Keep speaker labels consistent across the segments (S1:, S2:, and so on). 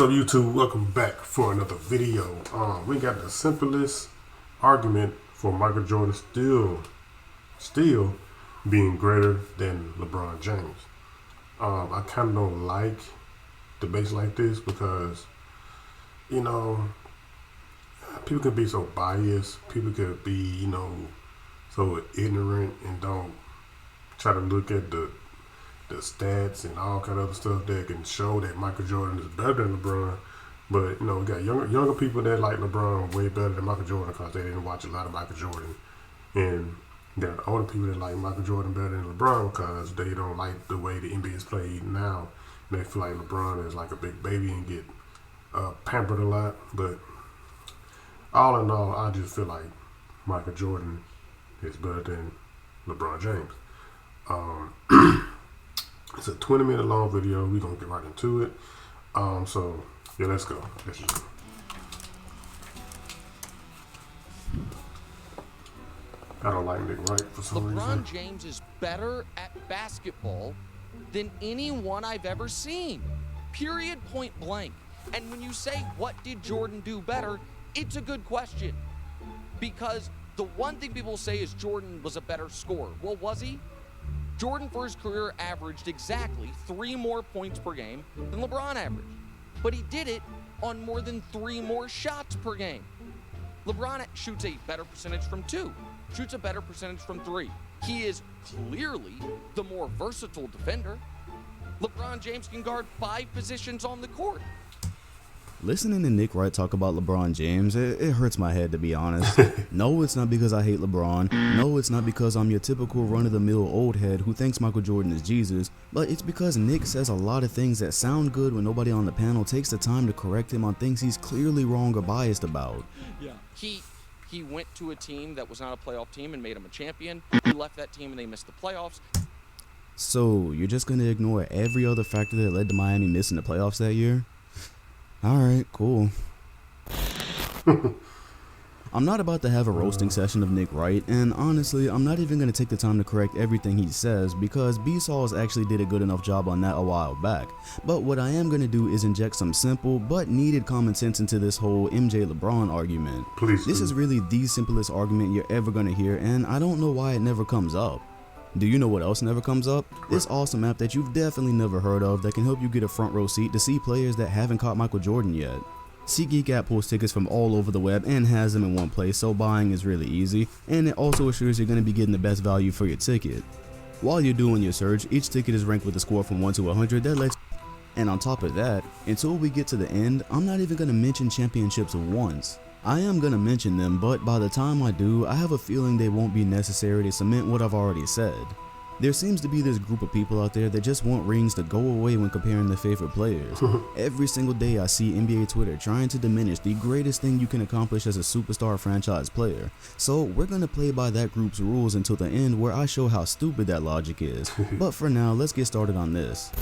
S1: up, YouTube? Welcome back for another video. We got the simplest argument for Michael Jordan still being greater than LeBron James. I kind of don't like debates like this because, you know, people can be so biased. People could be, so ignorant and don't try to look at the stats and all kind of other stuff that can show that Michael Jordan is better than LeBron. But, we got younger people that like LeBron way better than Michael Jordan because they didn't watch a lot of Michael Jordan. And you got older people that like Michael Jordan better than LeBron because they don't like the way the NBA is played now. And they feel like LeBron is like a big baby and get pampered a lot. But all in all, I just feel like Michael Jordan is better than LeBron James. It's a 20-minute long video. We're going to get right into it. So, yeah, let's go. I don't like Nick Wright for some reason.
S2: LeBron James is better at basketball than anyone I've ever seen. Period, point blank. And when you say, what did Jordan do better? It's a good question. Because the one thing people say is Jordan was a better scorer. Well, was he? Jordan, for his career, averaged exactly 3 more points per game than LeBron averaged. But he did it on more than 3 more shots per game. LeBron shoots a better percentage from 2, shoots a better percentage from 3. He is clearly the more versatile defender. LeBron James can guard 5 positions on the court.
S3: Listening to Nick Wright talk about LeBron James, it hurts my head, to be honest. No, it's not because I hate LeBron. No, it's not because I'm your typical run-of-the-mill old head who thinks Michael Jordan is Jesus. But it's because Nick says a lot of things that sound good when nobody on the panel takes the time to correct him on things he's clearly wrong or biased about.
S2: Yeah. He went to a team that was not a playoff team and made him a champion. He left that team and they missed the playoffs.
S3: So, you're just going to ignore every other factor that led to Miami missing the playoffs that year? Alright, cool. I'm not about to have a roasting session of Nick Wright, and honestly, I'm not even going to take the time to correct everything he says because B-Sauls actually did a good enough job on that a while back. But what I am going to do is inject some simple but needed common sense into this whole MJ-LeBron argument.
S1: Please
S3: This
S1: do.
S3: is really the simplest argument you're ever going to hear, and I don't know why it never comes up. Do you know what else never comes up? This awesome app that you've definitely never heard of that can help you get a front row seat to see players that haven't caught Michael Jordan yet. SeatGeek app pulls tickets from all over the web and has them in one place, so buying is really easy, and it also assures you're going to be getting the best value for your ticket. While you're doing your search, each ticket is ranked with a score from 1 to 100 that lets you. And on top of that, until we get to the end, I'm not even going to mention championships once. I am going to mention them, but by the time I do, I have a feeling they won't be necessary to cement what I've already said. There seems to be this group of people out there that just want rings to go away when comparing their favorite players. Every single day I see NBA Twitter trying to diminish the greatest thing you can accomplish as a superstar franchise player. So we're going to play by that group's rules until the end where I show how stupid that logic is. But for now, let's get started on this.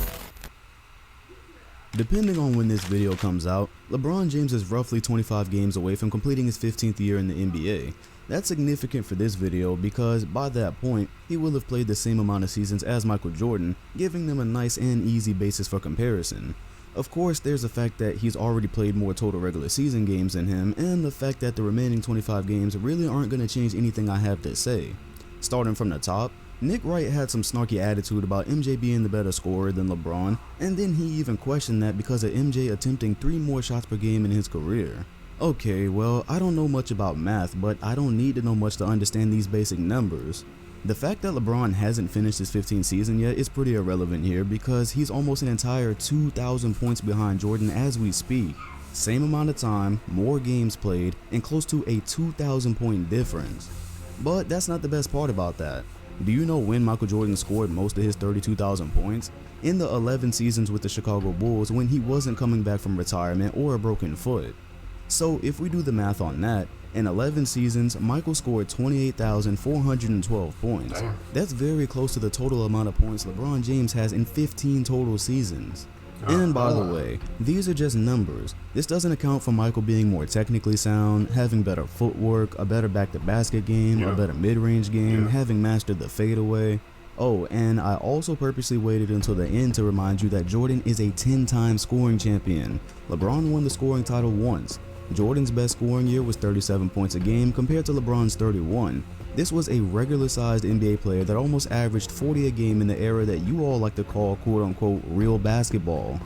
S3: Depending on when this video comes out, LeBron James is roughly 25 games away from completing his 15th year in the NBA. That's significant for this video because by that point, he will have played the same amount of seasons as Michael Jordan, giving them a nice and easy basis for comparison. Of course, there's the fact that he's already played more total regular season games than him, and the fact that the remaining 25 games really aren't going to change anything I have to say. Starting from the top, Nick Wright had some snarky attitude about MJ being the better scorer than LeBron, and then he even questioned that because of MJ attempting 3 more shots per game in his career. Okay, well, I don't know much about math, but I don't need to know much to understand these basic numbers. The fact that LeBron hasn't finished his 15th season yet is pretty irrelevant here because he's almost an entire 2,000 points behind Jordan as we speak. Same amount of time, more games played, and close to a 2,000 point difference. But that's not the best part about that. Do you know when Michael Jordan scored most of his 32,000 points? In the 11 seasons with the Chicago Bulls when he wasn't coming back from retirement or a broken foot. So if we do the math on that, in 11 seasons, Michael scored 28,412 points.
S1: Damn.
S3: That's very close to the total amount of points LeBron James has in 15 total seasons. And by the way, these are just numbers. This doesn't account for Michael being more technically sound, having better footwork, a better back-to-basket game, a better mid-range game, having mastered the fadeaway. Oh, and I also purposely waited until the end to remind you that Jordan is a 10-time scoring champion. LeBron won the scoring title once. Jordan's best scoring year was 37 points a game compared to LeBron's 31. This was a regular-sized NBA player that almost averaged 40 a game in the era that you all like to call quote-unquote real basketball.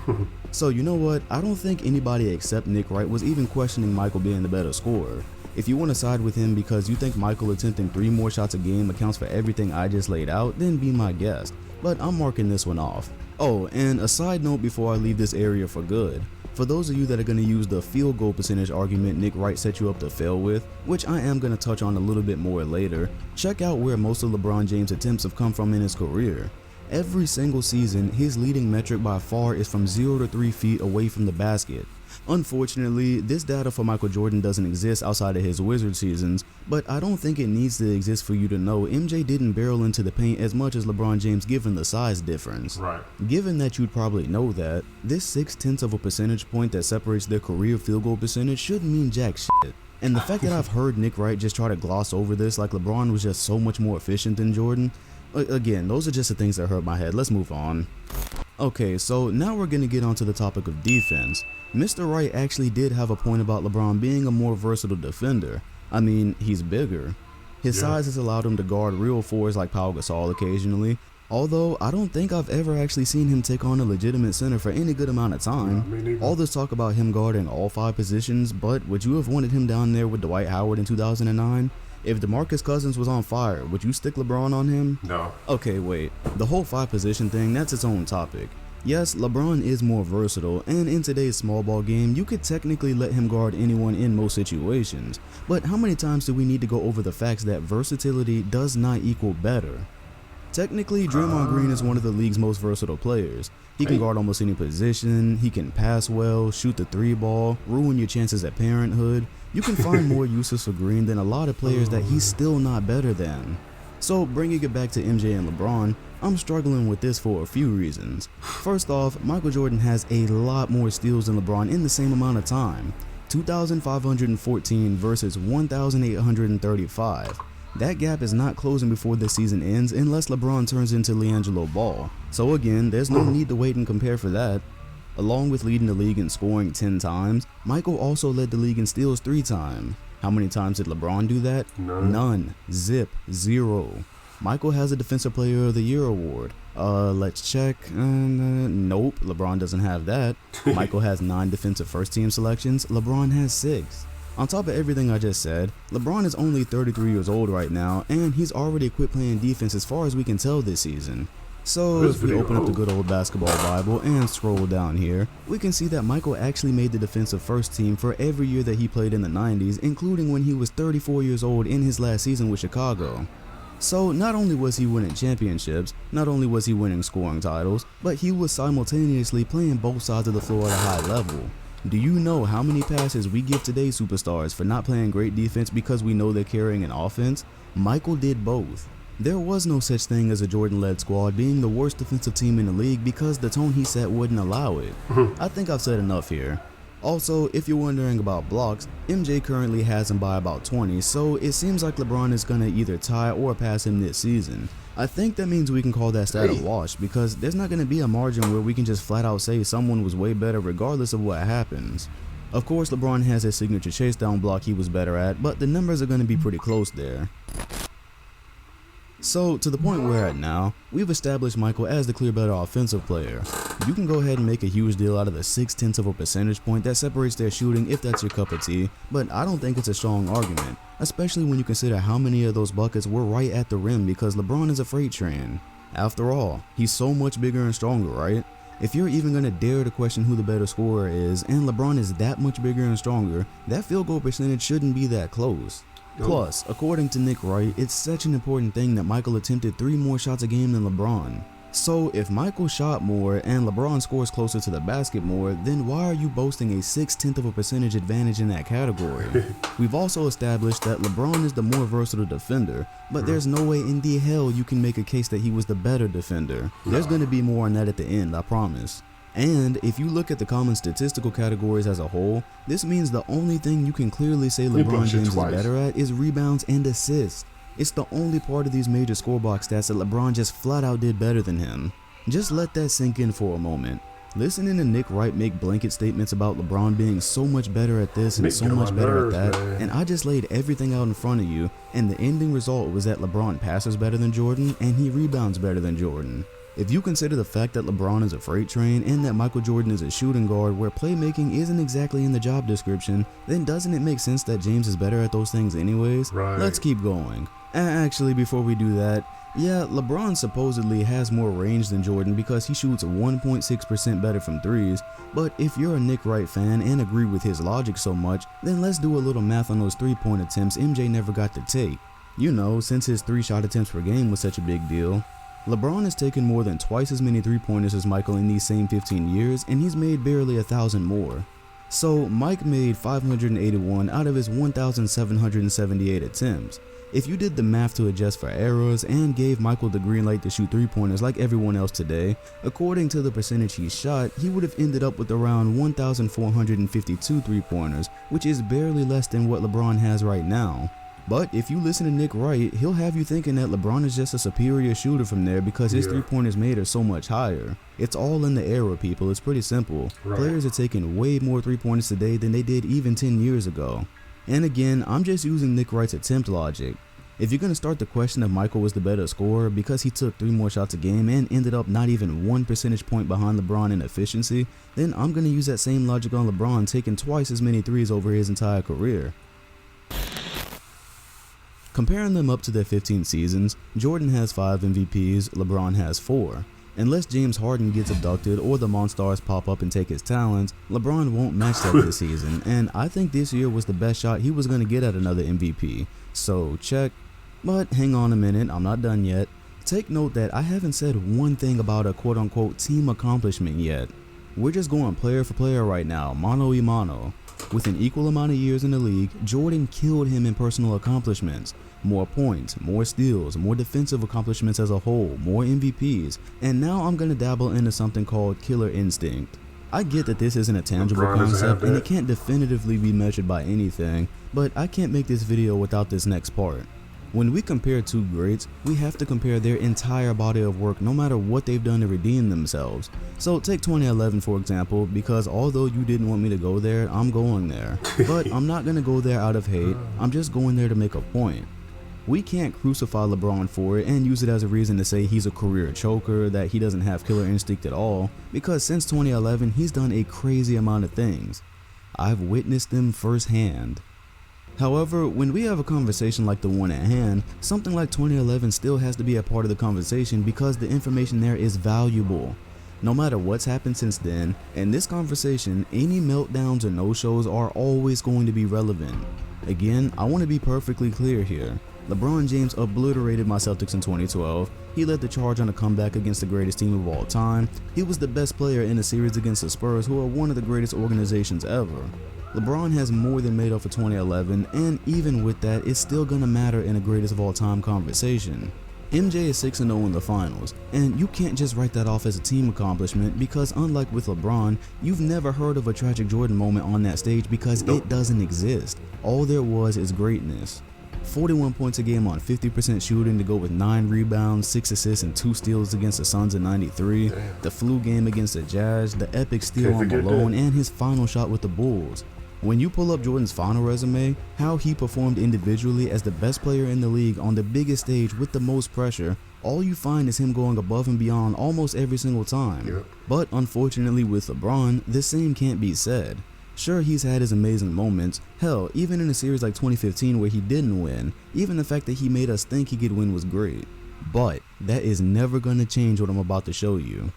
S3: So you know what, I don't think anybody except Nick Wright was even questioning Michael being the better scorer. If you want to side with him because you think Michael attempting 3 more shots a game accounts for everything I just laid out, then be my guest, but I'm marking this one off. Oh, and a side note before I leave this area for good. For those of you that are going to use the field goal percentage argument Nick Wright set you up to fail with, which I am going to touch on a little bit more later, check out where most of LeBron James' attempts have come from in his career. Every single season, his leading metric by far is from 0 to 3 feet away from the basket. Unfortunately, this data for Michael Jordan doesn't exist outside of his Wizard seasons, but I don't think it needs to exist for you to know MJ didn't barrel into the paint as much as LeBron James given the size difference.
S1: Right.
S3: Given that you'd probably know that, this 0.6 of a percentage point that separates their career field goal percentage shouldn't mean jack shit. And the fact that I've heard Nick Wright just try to gloss over this like LeBron was just so much more efficient than Jordan, again, those are just the things that hurt my head. Let's move on. Okay, so now we're going to get onto the topic of defense. Mr. Wright actually did have a point about LeBron being a more versatile defender. I mean, he's bigger. His size has allowed him to guard real fours like Pau Gasol occasionally, although I don't think I've ever actually seen him take on a legitimate center for any good amount of time. All this talk about him guarding all 5 positions, but would you have wanted him down there with Dwight Howard in 2009? If DeMarcus Cousins was on fire, would you stick LeBron on him?
S1: No.
S3: Okay, wait. The whole 5 position thing, that's its own topic. Yes, LeBron is more versatile, and in today's small ball game, you could technically let him guard anyone in most situations. But how many times do we need to go over the facts that versatility does not equal better? Technically, Draymond Green is one of the league's most versatile players. He can guard almost any position, he can pass well, shoot the 3 ball, ruin your chances at parenthood. You can find more uses for Green than a lot of players that he's still not better than. So bringing it back to MJ and LeBron, I'm struggling with this for a few reasons. First off, Michael Jordan has a lot more steals than LeBron in the same amount of time. 2,514 versus 1,835. That gap is not closing before the season ends unless LeBron turns into LiAngelo Ball. So again, there's no need to wait and compare for that. Along with leading the league in scoring 10 times, Michael also led the league in steals 3 times. How many times did LeBron do that? None. Zip. 0. Michael has a Defensive Player of the Year award. Let's check. Nope, LeBron doesn't have that. Michael has 9 defensive first team selections. LeBron has 6. On top of everything I just said, LeBron is only 33 years old right now, and he's already quit playing defense as far as we can tell this season. So if we open up the good old basketball Bible and scroll down here, we can see that Michael actually made the defensive first team for every year that he played in the 90s, including when he was 34 years old in his last season with Chicago. So not only was he winning championships, not only was he winning scoring titles, but he was simultaneously playing both sides of the floor at a high level. Do you know how many passes we give today's superstars for not playing great defense because we know they're carrying an offense? Michael did both. There was no such thing as a Jordan-led squad being the worst defensive team in the league because the tone he set wouldn't allow it. I think I've said enough here. Also, if you're wondering about blocks, MJ currently has him by about 20, so it seems like LeBron is gonna either tie or pass him this season. I think that means we can call that stat a wash because there's not gonna be a margin where we can just flat out say someone was way better regardless of what happens. Of course, LeBron has his signature chase down block he was better at, but the numbers are gonna be pretty close there. So, to the point we're at now, we've established Michael as the clear better offensive player. You can go ahead and make a huge deal out of the 0.6 of a percentage point that separates their shooting if that's your cup of tea, but I don't think it's a strong argument, especially when you consider how many of those buckets were right at the rim because LeBron is a freight train. After all, he's so much bigger and stronger, right? If you're even gonna dare to question who the better scorer is, and LeBron is that much bigger and stronger, that field goal percentage shouldn't be that close. Plus, according to Nick Wright, it's such an important thing that Michael attempted 3 more shots a game than LeBron. So if Michael shot more and LeBron scores closer to the basket more, then why are you boasting a 0.6 of a percentage advantage in that category? We've also established that LeBron is the more versatile defender, but there's no way in the hell you can make a case that he was the better defender. There's going to be more on that at the end, I promise. And if you look at the common statistical categories as a whole, this means the only thing you can clearly say LeBron James is better at is rebounds and assists. It's the only part of these major scorebox stats that LeBron just flat out did better than him. Just let that sink in for a moment. Listening to Nick Wright make blanket statements about LeBron being so much better at this and so much better at that, and I just laid everything out in front of you, and the ending result was that LeBron passes better than Jordan and he rebounds better than Jordan. If you consider the fact that LeBron is a freight train and that Michael Jordan is a shooting guard where playmaking isn't exactly in the job description, then doesn't it make sense that James is better at those things anyways?
S1: Right.
S3: Let's keep going. Actually, before we do that, yeah, LeBron supposedly has more range than Jordan because he shoots 1.6% better from threes, but if you're a Nick Wright fan and agree with his logic so much, then let's do a little math on those 3-point attempts MJ never got to take. You know, since his 3-shot attempts per game was such a big deal. LeBron has taken more than twice as many 3-pointers as Michael in these same 15 years, and he's made barely 1,000 more. So Mike made 581 out of his 1,778 attempts. If you did the math to adjust for errors and gave Michael the green light to shoot 3-pointers like everyone else today, according to the percentage he shot, he would have ended up with around 1,452 3-pointers, which is barely less than what LeBron has right now. But if you listen to Nick Wright, he'll have you thinking that LeBron is just a superior shooter from there because his 3-pointers made are so much higher. It's all in the era, people. It's pretty simple.
S1: Right.
S3: Players are taking way more 3-pointers today than they did even 10 years ago. And again, I'm just using Nick Wright's attempt logic. If you're going to start the question if Michael was the better scorer because he took 3 more shots a game and ended up not even 1 percentage point behind LeBron in efficiency, then I'm going to use that same logic on LeBron taking twice as many threes over his entire career. Comparing them up to their 15 seasons, Jordan has 5 MVPs, LeBron has 4. Unless James Harden gets abducted or the Monstars pop up and take his talents, LeBron won't match that this season, and I think this year was the best shot he was going to get at another MVP. So check. But hang on a minute, I'm not done yet. Take note that I haven't said one thing about a quote-unquote team accomplishment yet. We're just going player for player right now, mano y mano. With an equal amount of years in the league, Jordan killed him in personal accomplishments. More points, more steals, more defensive accomplishments as a whole, more MVPs, and now I'm going to dabble into something called killer instinct. I get that this isn't a tangible concept and it can't definitively be measured by anything, but I can't make this video without this next part. When we compare two greats, we have to compare their entire body of work no matter what they've done to redeem themselves. So take 2011 for example, because although you didn't want me to go there, I'm going there. But I'm not going to go there out of hate, I'm just going there to make a point. We can't crucify LeBron for it and use it as a reason to say he's a career choker, that he doesn't have killer instinct at all, because since 2011 he's done a crazy amount of things. I've witnessed them firsthand. However, when we have a conversation like the one at hand, something like 2011 still has to be a part of the conversation because the information there is valuable. No matter what's happened since then, in this conversation, any meltdowns or no-shows are always going to be relevant. Again, I want to be perfectly clear here. LeBron James obliterated my Celtics in 2012. He led the charge on a comeback against the greatest team of all time. He was the best player in a series against the Spurs, who are one of the greatest organizations ever. LeBron has more than made up for 2011, and even with that, it's still gonna matter in a greatest of all time conversation. MJ is 6-0 in the finals, and you can't just write that off as a team accomplishment because unlike with LeBron, you've never heard of a tragic Jordan moment on that stage because it doesn't exist. All there was is greatness. 41 points a game on 50% shooting to go with 9 rebounds, 6 assists, and 2 steals against the Suns in '93, the flu game against the Jazz, the epic steal on Malone, and his final shot with the Bulls. When you pull up Jordan's final resume, how he performed individually as the best player in the league on the biggest stage with the most pressure, all you find is him going above and beyond almost every single time. But unfortunately with LeBron, the same can't be said. Sure, he's had his amazing moments. Hell, even in a series like 2015 where he didn't win, even the fact that he made us think he could win was great. But that is never going to change what I'm about to show you.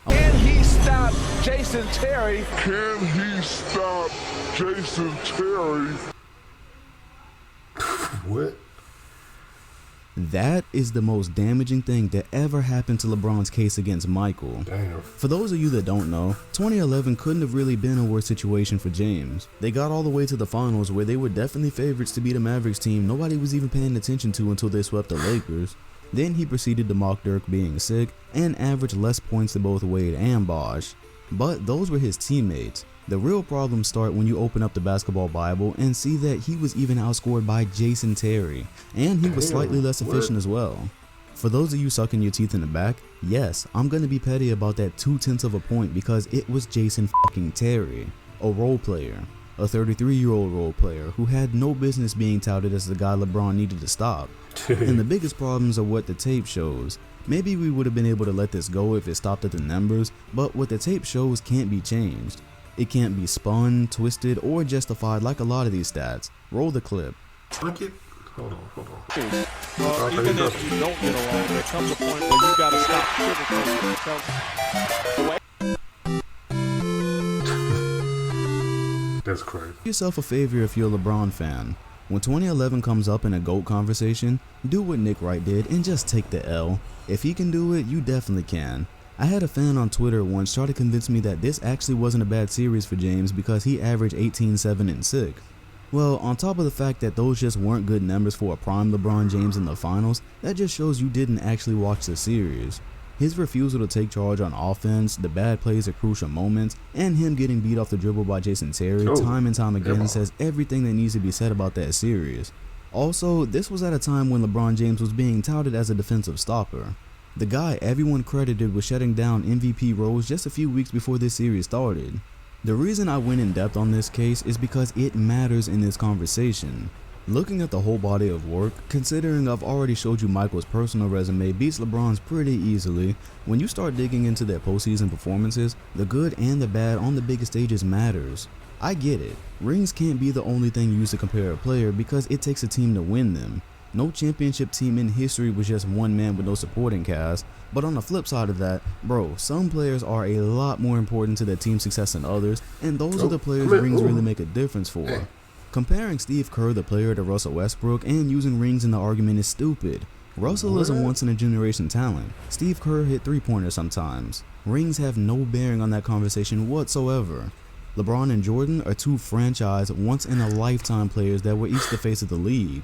S4: Can he stop Jason Terry?
S5: Can he stop Jason Terry?
S1: What?
S3: That is the most damaging thing that ever happened to LeBron's case against Michael.
S1: Damn.
S3: For those of you that don't know, 2011 couldn't have really been a worse situation for James. They got all the way to the finals where they were definitely favorites to beat a Mavericks team nobody was even paying attention to until they swept the Lakers. Then he proceeded to mock Dirk being sick and averaged less points than both Wade and Bosh. But those were his teammates. The real problems start when you open up the basketball Bible and see that he was even outscored by Jason Terry, and he was slightly less efficient as well. For those of you sucking your teeth in the back, yes, I'm gonna be petty about that 0.2 of a point because it was Jason fucking Terry, a role player, a 33-year-old role player who had no business being touted as the guy LeBron needed to stop. And the biggest problems are what the tape shows. Maybe we would have been able to let this go if it stopped at the numbers, but what the tape shows can't be changed. It can't be spun, twisted, or justified like a lot of these stats. Roll the clip.
S1: Hold on.
S6: Even if you don't get along, there comes a point where you got to stop sugarcoating.
S1: That's crazy.
S3: Do yourself a favor if you're a LeBron fan. When 2011 comes up in a GOAT conversation, do what Nick Wright did and just take the L. If he can do it, you definitely can. I had a fan on Twitter once try to convince me that this actually wasn't a bad series for James because he averaged 18, 7, and 6. Well, on top of the fact that those just weren't good numbers for a prime LeBron James in the finals, that just shows you didn't actually watch the series. His refusal to take charge on offense, the bad plays at crucial moments, and him getting beat off the dribble by Jason Terry time and time again says everything that needs to be said about that series. Also, this was at a time when LeBron James was being touted as a defensive stopper. The guy everyone credited with shutting down MVP roles just a few weeks before this series started. The reason I went in depth on this case is because it matters in this conversation. Looking at the whole body of work, considering I've already showed you Michael's personal resume beats LeBron's pretty easily, when you start digging into their postseason performances, the good and the bad on the biggest stages matters. I get it, rings can't be the only thing used to compare a player because it takes a team to win them. No championship team in history was just one man with no supporting cast, but on the flip side of that, bro, some players are a lot more important to their team's success than others, and those are the players rings really make a difference for. Comparing Steve Kerr, the player, to Russell Westbrook and using rings in the argument is stupid. Russell is a once-in-a-generation talent. Steve Kerr hit three-pointers sometimes. Rings have no bearing on that conversation whatsoever. LeBron and Jordan are two franchise, once-in-a-lifetime players that were each the face of the league.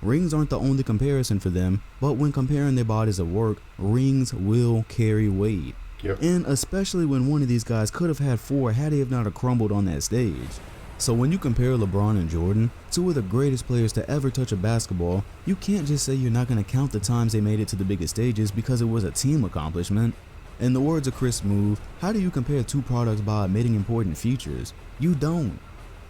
S3: Rings aren't the only comparison for them, but when comparing their bodies of work, rings will carry weight. And especially when one of these guys could have had 4 had he have not crumbled on that stage. So when you compare LeBron and Jordan, two of the greatest players to ever touch a basketball, you can't just say you're not going to count the times they made it to the biggest stages because it was a team accomplishment. In the words of Chris Smoove, how do you compare two products by omitting important features? You don't.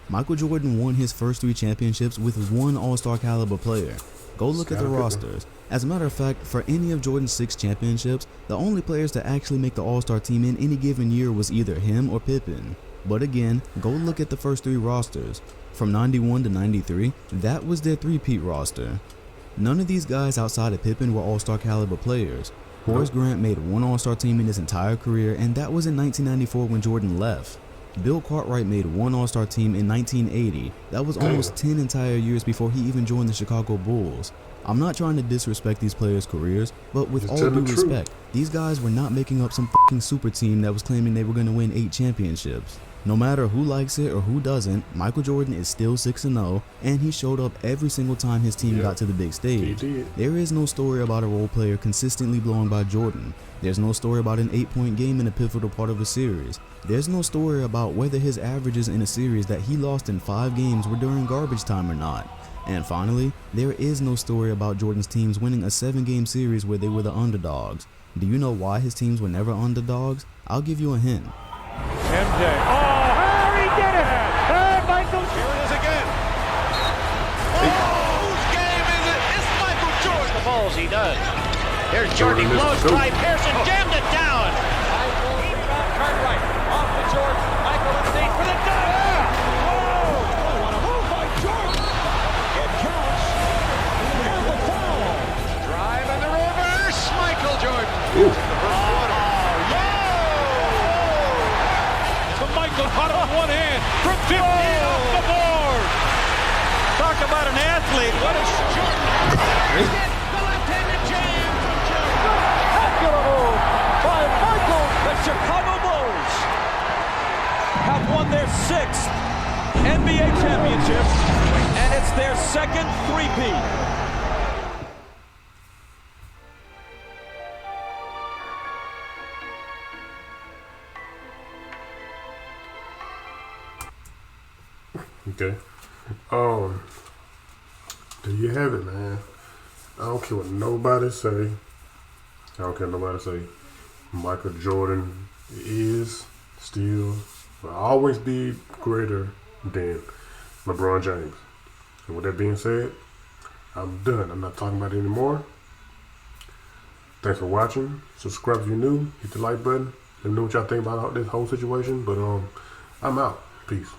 S3: Michael Jordan won his first 3 championships with one All-Star caliber player. Go look at the rosters. As a matter of fact, for any of Jordan's 6 championships, the only players to actually make the All-Star team in any given year was either him or Pippen. But again, go look at the first 3 rosters. From 91 to 93, that was their 3-peat roster. None of these guys outside of Pippen were All-Star caliber players. Horace Grant made one All-Star team in his entire career, and that was in 1994 when Jordan left. Bill Cartwright made one All-Star team in 1980. That was almost 10 entire years before he even joined the Chicago Bulls. I'm not trying to disrespect these players' careers, but with all due respect, these guys were not making up some fucking super team that was claiming they were going to win 8 championships. No matter who likes it or who doesn't, Michael Jordan is still 6-0, and he showed up every single time his team got to the big stage. There is no story about a role player consistently blowing by Jordan. There's no story about an 8-point game in a pivotal part of a series. There's no story about whether his averages in a series that he lost in 5 games were during garbage time or not. And finally, there is no story about Jordan's teams winning a 7-game series where they were the underdogs. Do you know why his teams were never underdogs? I'll give you a hint.
S6: MJ. Oh, he did it! Hey, Michael. Here it is again.
S7: Whose game is it? It's Michael Jordan. The balls he does. Here's Jordan. He blows by Pearson. Jammed it down.
S6: High ball rebound. Cartwright. Off to Jordan. Michael underneath for the dunk. Whoa! What a move by Jordan. It counts. And the foul.
S7: Drive and the reverse. Michael Jordan.
S6: Michael caught it with one hand from 15 off the board. Talk about an athlete. What a Jordan.
S7: The left-handed jam from Jordan.
S6: Spectacular move by Michael. The Chicago Bulls have won their 6th NBA championship, and it's their 2nd three-peat.
S1: Okay. There you have it, man. I don't care what nobody say. I don't care what nobody say. Michael Jordan is still will always be greater than LeBron James. And with that being said, I'm done. I'm not talking about it anymore. Thanks for watching. Subscribe if you're new. Hit the like button. Let me know what y'all think about this whole situation. But I'm out. Peace.